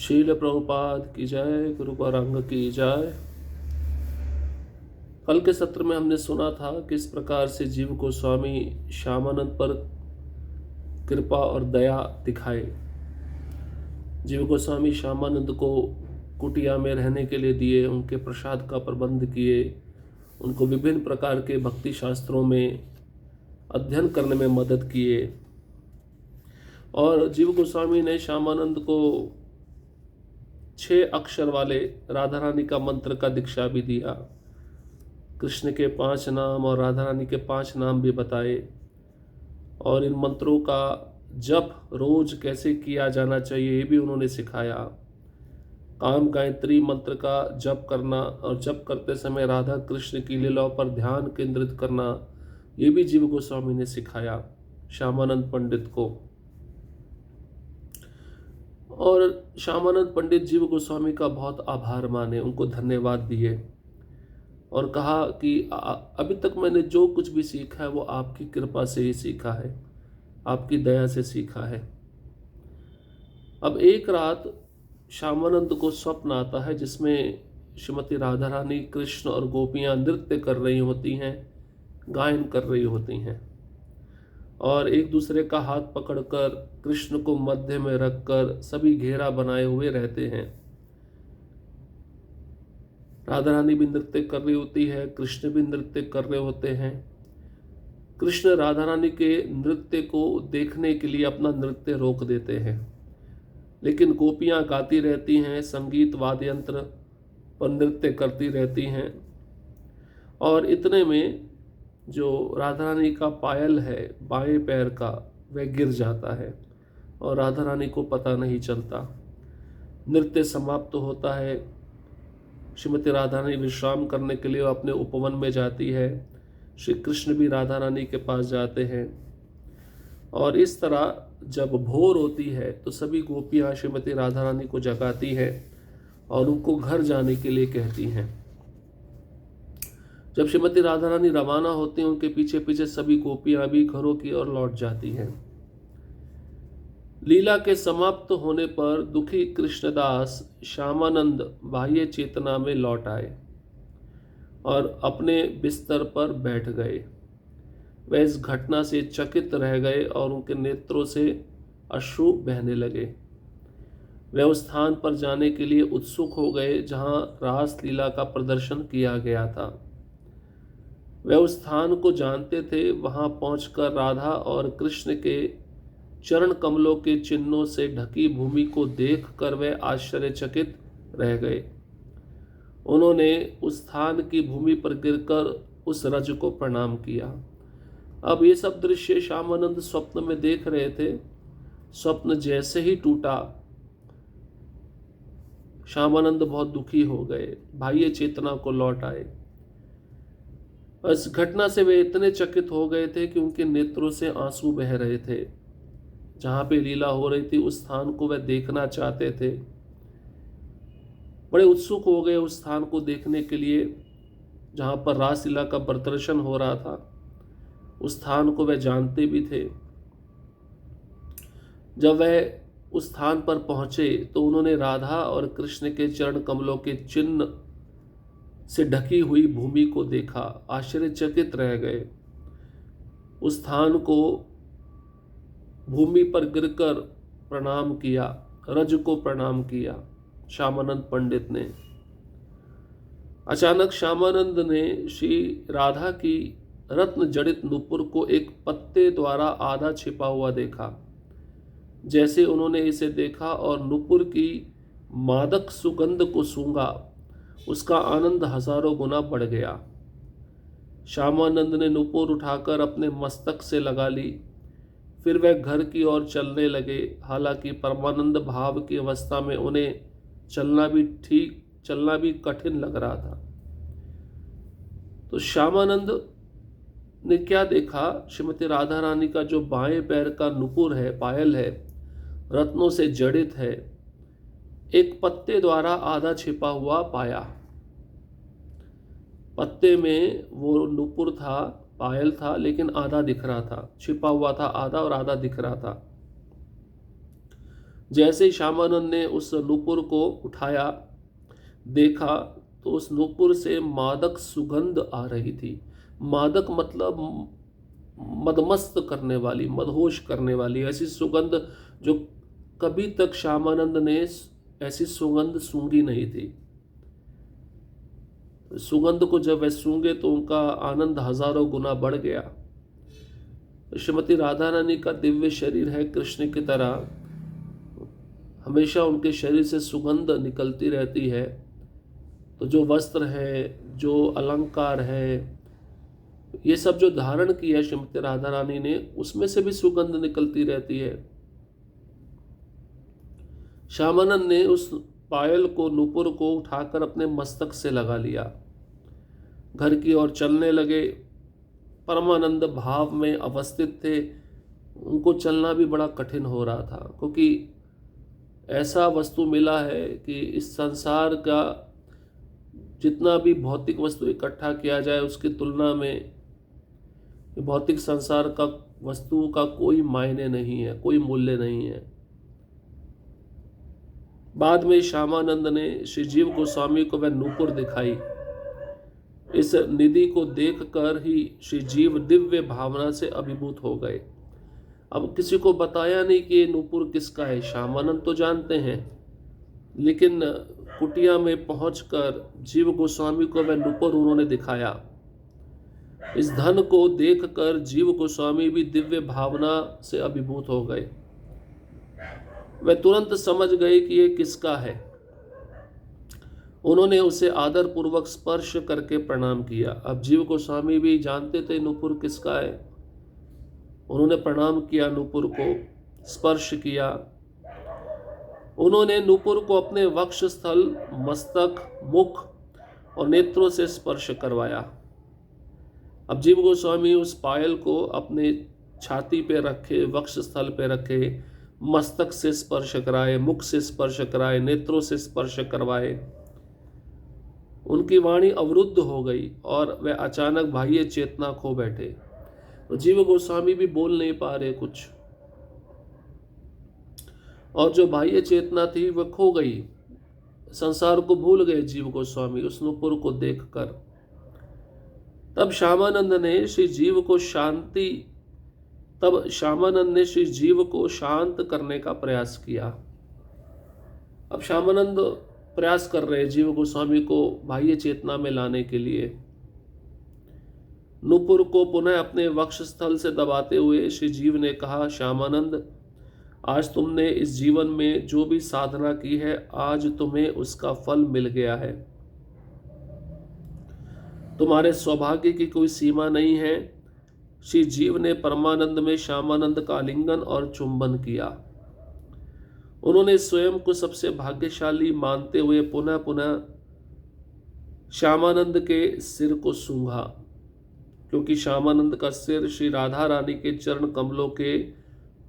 शील प्रभुपाद की जय, गुरु गौरांग की जय। कल के सत्र में हमने सुना था किस प्रकार से जीव गोस्वामी श्यामानंद पर कृपा और दया दिखाए। जीव गोस्वामी श्यामानंद को कुटिया में रहने के लिए दिए, उनके प्रसाद का प्रबंध किए, उनको विभिन्न प्रकार के भक्ति शास्त्रों में अध्ययन करने में मदद किए। और जीव गोस्वामी ने श्यामानंद को 6 अक्षर वाले राधा रानी का मंत्र का दीक्षा भी दिया। कृष्ण के 5 नाम और राधा रानी के 5 नाम भी बताए, और इन मंत्रों का जप रोज कैसे किया जाना चाहिए ये भी उन्होंने सिखाया। काम गायत्री मंत्र का जप करना और जप करते समय राधा कृष्ण की लीलाओं पर ध्यान केंद्रित करना, ये भी जीव गोस्वामी ने सिखाया श्यामानंद पंडित को। और श्यामानंद पंडित जीव गोस्वामी का बहुत आभार माने, उनको धन्यवाद दिए और कहा कि अभी तक मैंने जो कुछ भी सीखा है वो आपकी कृपा से ही सीखा है, आपकी दया से सीखा है। अब एक रात श्यामानंद को स्वप्न आता है जिसमें श्रीमती राधा रानी, कृष्ण और गोपियां नृत्य कर रही होती हैं, गायन कर रही होती हैं, और एक दूसरे का हाथ पकड़कर कृष्ण को मध्य में रखकर सभी घेरा बनाए हुए रहते हैं। राधा रानी भी नृत्य कर रही होती है, कृष्ण भी नृत्य कर रहे होते हैं। कृष्ण राधा रानी के नृत्य को देखने के लिए अपना नृत्य रोक देते हैं, लेकिन गोपियां गाती रहती हैं, संगीत वाद्य यंत्र पर नृत्य करती रहती हैं। और इतने में जो राधा रानी का पायल है बाएं पैर का, वह गिर जाता है और राधा रानी को पता नहीं चलता। नृत्य समाप्त होता है। श्रीमती राधा रानी विश्राम करने के लिए अपने उपवन में जाती है। श्री कृष्ण भी राधा रानी के पास जाते हैं, और इस तरह जब भोर होती है तो सभी गोपियां श्रीमती राधा रानी को जगाती हैं और उनको घर जाने के लिए कहती हैं। जब श्रीमती राधा रानी रवाना होती हैं, उनके पीछे पीछे सभी गोपियां भी घरों की ओर लौट जाती हैं। लीला के समाप्त होने पर दुखी कृष्णदास श्यामानंद बाह्य चेतना में लौट आए और अपने बिस्तर पर बैठ गए। वे इस घटना से चकित रह गए और उनके नेत्रों से अश्रु बहने लगे। वे उस स्थान पर जाने के लिए उत्सुक हो गए जहां रास लीला का प्रदर्शन किया गया था। वे उस स्थान को जानते थे। वहां पहुंचकर राधा और कृष्ण के चरण कमलों के चिन्हों से ढकी भूमि को देखकर वे आश्चर्यचकित रह गए। उन्होंने उस स्थान की भूमि पर गिरकर उस रज को प्रणाम किया। अब ये सब दृश्य श्यामानंद स्वप्न में देख रहे थे। स्वप्न जैसे ही टूटा, श्यामानंद बहुत दुखी हो गए, बाह्य चेतना को लौट आए। इस घटना से वे इतने चकित हो गए थे कि उनके नेत्रों से आंसू बह रहे थे। जहां पे लीला हो रही थी उस स्थान को वे देखना चाहते थे। बड़े उत्सुक हो गए उस स्थान को देखने के लिए जहां पर रासलीला का प्रदर्शन हो रहा था। उस स्थान को वे जानते भी थे। जब वह उस स्थान पर पहुंचे तो उन्होंने राधा और कृष्ण के चरण कमलों के चिन्ह से ढकी हुई भूमि को देखा, आश्चर्यचकित रह गए। उस स्थान को भूमि पर गिरकर प्रणाम किया, रज को प्रणाम किया श्यामानंद पंडित ने। अचानक श्यामानंद ने श्री राधा की रत्न जड़ित नुपुर को एक पत्ते द्वारा आधा छिपा हुआ देखा। जैसे उन्होंने इसे देखा और नुपुर की मादक सुगंध को सूंघा, उसका आनंद हजारों गुना बढ़ गया। श्यामानंद ने नुपुर उठाकर अपने मस्तक से लगा ली। फिर वह घर की ओर चलने लगे। हालांकि परमानंद भाव की अवस्था में उन्हें चलना भी कठिन लग रहा था। तो श्यामानंद ने क्या देखा, श्रीमती राधा रानी का जो बाएं पैर का नुपुर है, पायल है, रत्नों से जड़ित है, एक पत्ते द्वारा आधा छिपा हुआ पाया। पत्ते में वो नुपुर था, पायल था, लेकिन आधा दिख रहा था, छिपा हुआ था आधा और आधा दिख रहा था। जैसे ही श्यामानंद ने उस नूपुर को उठाया, देखा, तो उस नूपुर से मादक सुगंध आ रही थी। मादक मतलब मदमस्त करने वाली, मदहोश करने वाली ऐसी सुगंध जो कभी तक श्यामानंद ने ऐसी सुगंध सूंघी नहीं थी। सुगंध को जब वह सूंघे तो उनका आनंद हजारों गुना बढ़ गया। श्रीमती राधा रानी का दिव्य शरीर है कृष्ण की तरह, हमेशा उनके शरीर से सुगंध निकलती रहती है। तो जो वस्त्र है, जो अलंकार है, ये सब जो धारण किया श्रीमती राधा रानी ने, उसमें से भी सुगंध निकलती रहती है। श्यामानंद ने उस पायल को, नूपुर को उठाकर अपने मस्तक से लगा लिया, घर की ओर चलने लगे। परमानंद भाव में अवस्थित थे, उनको चलना भी बड़ा कठिन हो रहा था, क्योंकि ऐसा वस्तु मिला है कि इस संसार का जितना भी भौतिक वस्तु इकट्ठा किया जाए उसकी तुलना में भौतिक संसार का वस्तु का कोई मायने नहीं है, कोई मूल्य नहीं है। बाद में श्यामानंद ने श्री जीव गोस्वामी को वह नूपुर दिखाई। इस निधि को देखकर ही श्री जीव दिव्य भावना से अभिभूत हो गए। अब किसी को बताया नहीं कि ये नूपुर किसका है। श्यामानंद तो जानते हैं, लेकिन कुटिया में पहुंचकर जीव गोस्वामी को वह नूपुर उन्होंने दिखाया। इस धन को देखकर जीव गोस्वामी भी दिव्य भावना से अभिभूत हो गए। वे तुरंत समझ गए कि ये किसका है। उन्होंने उसे आदर पूर्वक स्पर्श करके प्रणाम किया। अब जीव गोस्वामी भी जानते थे नूपुर किसका है। उन्होंने प्रणाम किया, नूपुर को स्पर्श किया। उन्होंने नूपुर को अपने वक्षस्थल, मस्तक, मुख और नेत्रों से स्पर्श करवाया। अब जीव गोस्वामी उस पायल को अपने छाती पे रखे, वक्षस्थल पे रखे, मस्तक से स्पर्श कराए, मुख से स्पर्श कराए, नेत्रों से स्पर्श करवाए। उनकी वाणी अवरुद्ध हो गई और वे अचानक बाह्य चेतना खो बैठे। तो जीव गोस्वामी भी बोल नहीं पा रहे कुछ, और जो बाह्य चेतना थी वह खो गई। संसार को भूल गए जीव गोस्वामी उस नूपुर को देखकर। तब श्यामानंद ने श्री जीव को शांत करने का प्रयास किया। अब श्यामानंद प्रयास कर रहे जीव गोस्वामी को बाह्य चेतना में लाने के लिए। नूपुर को पुनः अपने वक्षस्थल से दबाते हुए श्री जीव ने कहा, श्यामानंद, आज तुमने इस जीवन में जो भी साधना की है, आज तुम्हें उसका फल मिल गया है। तुम्हारे सौभाग्य की कोई सीमा नहीं है। श्री जीव ने परमानंद में श्यामानंद का आलिंगन और चुंबन किया। उन्होंने स्वयं को सबसे भाग्यशाली मानते हुए पुनः पुनः श्यामानंद के सिर को सूंघा, क्योंकि श्यामानंद का सिर श्री राधा रानी के चरण कमलों के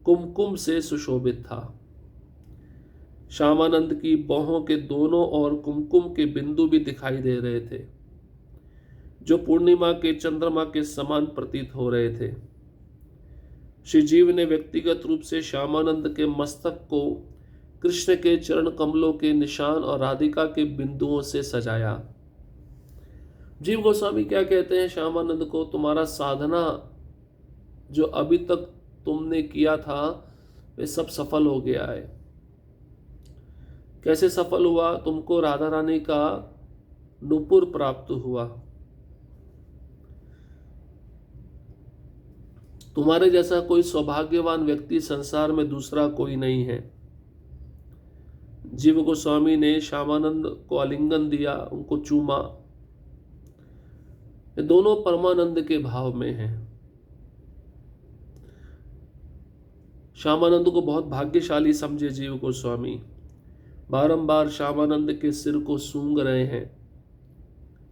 कुमकुम से सुशोभित था। श्यामानंद की बाहों के दोनों ओर कुमकुम के बिंदु भी दिखाई दे रहे थे, जो पूर्णिमा के चंद्रमा के समान प्रतीत हो रहे थे। श्री जीव ने व्यक्तिगत रूप से श्यामानंद के मस्तक को कृष्ण के चरण कमलों के निशान और राधिका के बिंदुओं से सजाया। जीव गोस्वामी क्या कहते हैं श्यामानंद को, तुम्हारा साधना जो अभी तक तुमने किया था वे सब सफल हो गया है। कैसे सफल हुआ? तुमको राधा रानी का नूपुर प्राप्त हुआ। तुम्हारे जैसा कोई सौभाग्यवान व्यक्ति संसार में दूसरा कोई नहीं है। जीव गोस्वामी ने श्यामानंद को आलिंगन दिया, उनको चूमा। ये दोनों परमानंद के भाव में हैं। श्यामानंद को बहुत भाग्यशाली समझे जीव गोस्वामी। बारंबार श्यामानंद के सिर को सूंघ रहे हैं।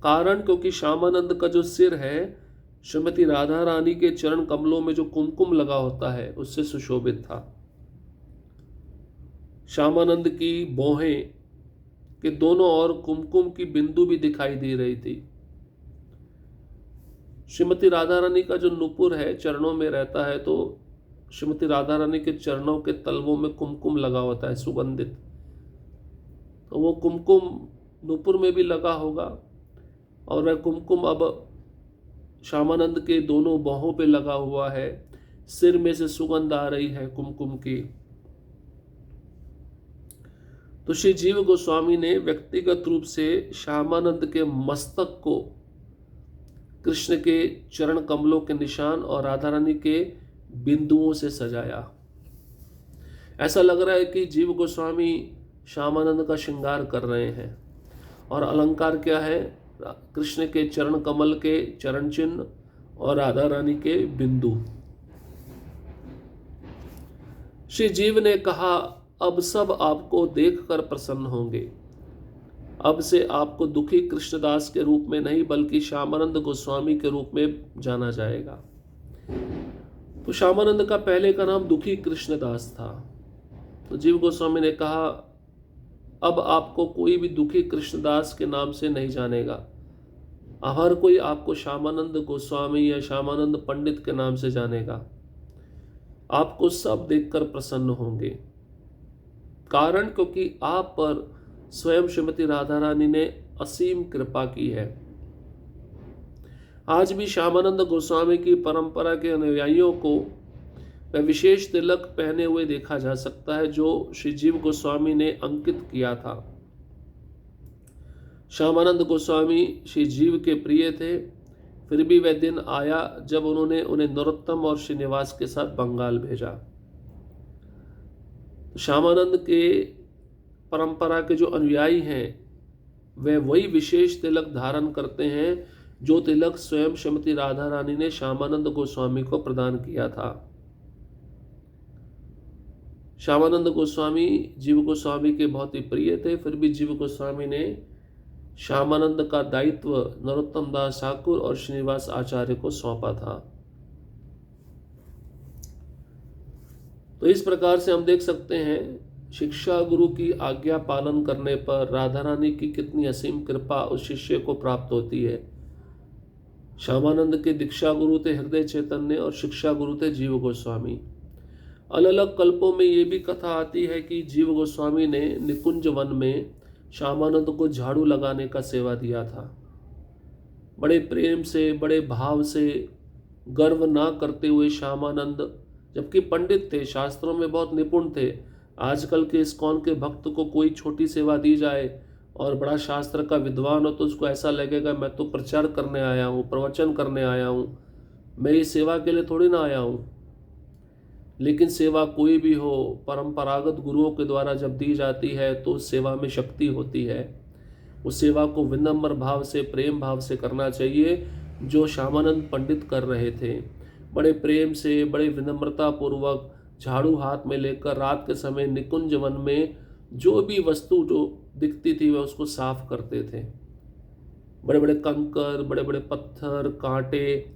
कारण, क्योंकि श्यामानंद का जो सिर है श्रीमती राधा रानी के चरण कमलों में जो कुमकुम लगा होता है उससे सुशोभित था। श्यामानंद की बाहें के दोनों ओर कुमकुम की बिंदु भी दिखाई दे रही थी। श्रीमती राधा रानी का जो नूपुर है चरणों में रहता है, तो श्रीमती राधा रानी के चरणों के तलवों में कुमकुम लगा होता है सुगंधित, तो वो कुमकुम नूपुर में भी लगा होगा और वह कुमकुम अब श्यामानंद के दोनों बाहों पे लगा हुआ है। सिर में से सुगंध आ रही है कुमकुम की। तो श्री जीव गोस्वामी ने व्यक्तिगत रूप से श्यामानंद के मस्तक को कृष्ण के चरण कमलों के निशान और राधा रानी के बिंदुओं से सजाया। ऐसा लग रहा है कि जीव गोस्वामी श्यामानंद का श्रृंगार कर रहे हैं। और अलंकार क्या है? कृष्ण के चरण कमल के चरण चिन्ह और राधा रानी के बिंदु। श्री जीव ने कहा, अब सब आपको देखकर प्रसन्न होंगे। अब से आपको दुखी कृष्णदास के रूप में नहीं बल्कि श्यामानंद गोस्वामी के रूप में जाना जाएगा। तो श्यामानंद का पहले का नाम दुखी कृष्णदास था। तो जीव गोस्वामी ने कहा, अब आपको कोई भी दुखी कृष्णदास के नाम से नहीं जानेगा। अब हर कोई आपको श्यामानंद गोस्वामी या श्यामानंद पंडित के नाम से जानेगा। आपको सब देखकर प्रसन्न होंगे। कारण क्योंकि आप पर स्वयं श्रीमती राधा रानी ने असीम कृपा की है। आज भी श्यामानंद गोस्वामी की परंपरा के अनुयायियों को वह विशेष तिलक पहने हुए देखा जा सकता है जो श्री जीव गोस्वामी ने अंकित किया था। श्यामानंद गोस्वामी श्री जीव के प्रिय थे, फिर भी वह दिन आया जब उन्होंने उन्हें नरोत्तम और श्रीनिवास के साथ बंगाल भेजा। श्यामानंद के परंपरा के जो अनुयायी हैं वे वही विशेष तिलक धारण करते हैं जो तिलक स्वयं श्रीमती राधा रानी ने श्यामानंद गोस्वामी को प्रदान किया था। श्यामानंद गोस्वामी जीव गोस्वामी के बहुत ही प्रिय थे, फिर भी जीव गोस्वामी ने श्यामानंद का दायित्व नरोत्तम दास ठाकुर और श्रीनिवास आचार्य को सौंपा था। तो इस प्रकार से हम देख सकते हैं शिक्षा गुरु की आज्ञा पालन करने पर राधा रानी की कितनी असीम कृपा उस शिष्य को प्राप्त होती है। श्यामानंद के दीक्षा गुरु थे हृदय चैतन्य और शिक्षा गुरु थे जीव गोस्वामी। अलग अलग कल्पों में ये भी कथा आती है कि जीव गोस्वामी ने निकुंज वन में श्यामानंद को झाड़ू लगाने का सेवा दिया था। बड़े प्रेम से, बड़े भाव से, गर्व ना करते हुए श्यामानंद, जबकि पंडित थे, शास्त्रों में बहुत निपुण थे। आजकल के इस्कॉन के भक्त को कोई छोटी सेवा दी जाए और बड़ा शास्त्र का विद्वान हो तो उसको ऐसा लगेगा मैं तो प्रचार करने आया हूँ, प्रवचन करने आया हूँ, मैं इस सेवा के लिए थोड़ी ना आया हूँ। लेकिन सेवा कोई भी हो, परंपरागत गुरुओं के द्वारा जब दी जाती है तो उस सेवा में शक्ति होती है। उस सेवा को विनम्र भाव से, प्रेम भाव से करना चाहिए, जो श्यामानंद पंडित कर रहे थे। बड़े प्रेम से, बड़े विनम्रता पूर्वक झाड़ू हाथ में लेकर रात के समय निकुंज वन में जो भी वस्तु जो दिखती थी वह उसको साफ करते थे। बड़े बड़े कंकर, बड़े बड़े पत्थर, कांटे,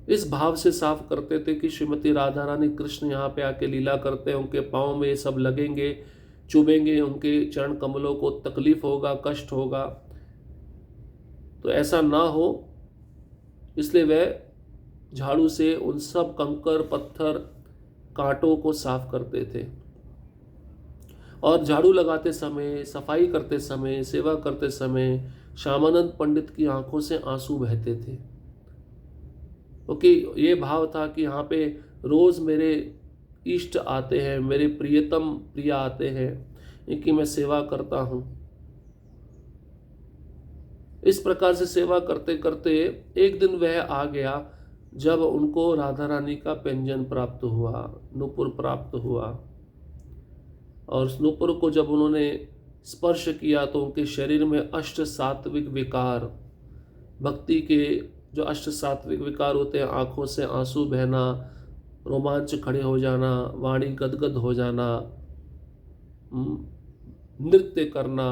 इस भाव से साफ करते थे कि श्रीमती राधा रानी कृष्ण यहाँ पे आके लीला करते हैं, उनके पाँव में ये सब लगेंगे, चुभेंगे, उनके चरण कमलों को तकलीफ होगा, कष्ट होगा। तो ऐसा ना हो, इसलिए वह झाड़ू से उन सब कंकर, पत्थर, कांटों को साफ करते थे। और झाड़ू लगाते समय, सफाई करते समय, सेवा करते समय श्यामानंद पंडित की आंखों से आंसू बहते थे, क्योंकि ये भाव था कि यहाँ पे रोज मेरे इष्ट आते हैं, मेरे प्रियतम प्रिया आते हैं, इनकी मैं सेवा करता हूँ। इस प्रकार से सेवा करते करते एक दिन वह आ गया जब उनको राधा रानी का व्यंजन प्राप्त हुआ, नूपुर प्राप्त हुआ। और उस नूपुर को जब उन्होंने स्पर्श किया तो उनके शरीर में अष्ट सात्विक विकार, भक्ति के जो अष्ट सात्विक विकार होते हैं, आंखों से आंसू बहना, रोमांच खड़े हो जाना, वाणी गदगद हो जाना, नृत्य करना,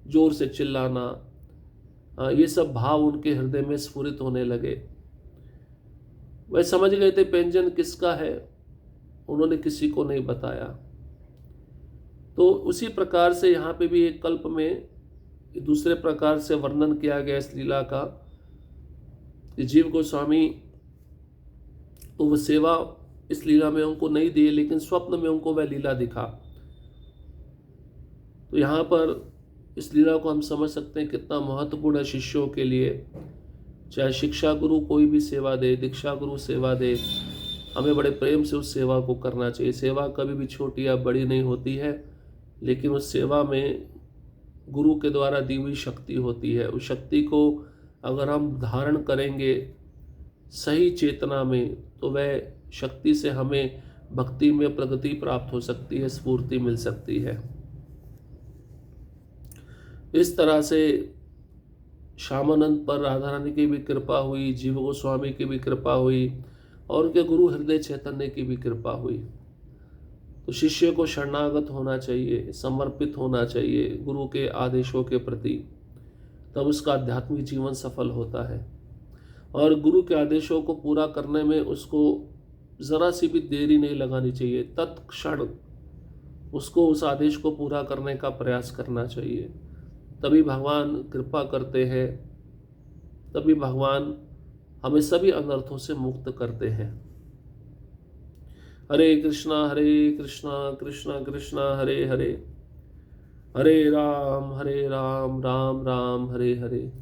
जोर से चिल्लाना, ये सब भाव उनके हृदय में स्फुरित होने लगे। वह समझ गए थे व्यंजन किसका है, उन्होंने किसी को नहीं बताया। तो उसी प्रकार से यहाँ पे भी एक कल्प में दूसरे प्रकार से वर्णन किया गया इस लीला का। जीव गोस्वामी तो वो सेवा इस लीला में उनको नहीं दिए, लेकिन स्वप्न में उनको वह लीला दिखा। तो यहाँ पर इस लीला को हम समझ सकते हैं कितना महत्वपूर्ण है शिष्यों के लिए। चाहे शिक्षा गुरु कोई भी सेवा दे, दीक्षा गुरु सेवा दे, हमें बड़े प्रेम से उस सेवा को करना चाहिए। सेवा कभी भी छोटी या बड़ी नहीं होती है, लेकिन उस सेवा में गुरु के द्वारा दी हुई शक्ति होती है। उस शक्ति को अगर हम धारण करेंगे सही चेतना में, तो वह शक्ति से हमें भक्ति में प्रगति प्राप्त हो सकती है, स्फूर्ति मिल सकती है। इस तरह से श्यामानंद पर राधा रानी की भी कृपा हुई, जीव गोस्वामी की भी कृपा हुई, और उनके गुरु हृदय चैतन्य की भी कृपा हुई। तो शिष्य को शरणागत होना चाहिए, समर्पित होना चाहिए गुरु के आदेशों के प्रति, तब उसका आध्यात्मिक जीवन सफल होता है। और गुरु के आदेशों को पूरा करने में उसको ज़रा सी भी देरी नहीं लगानी चाहिए, तत्क्षण उसको उस आदेश को पूरा करने का प्रयास करना चाहिए। तभी भगवान कृपा करते हैं, तभी भगवान हमें सभी अनर्थों से मुक्त करते हैं। हरे कृष्णा कृष्णा कृष्णा हरे हरे, हरे राम राम राम हरे हरे।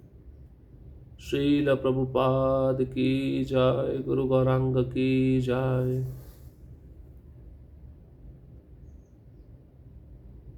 श्रील प्रभुपाद की जय, गुरु गौरांग की जय।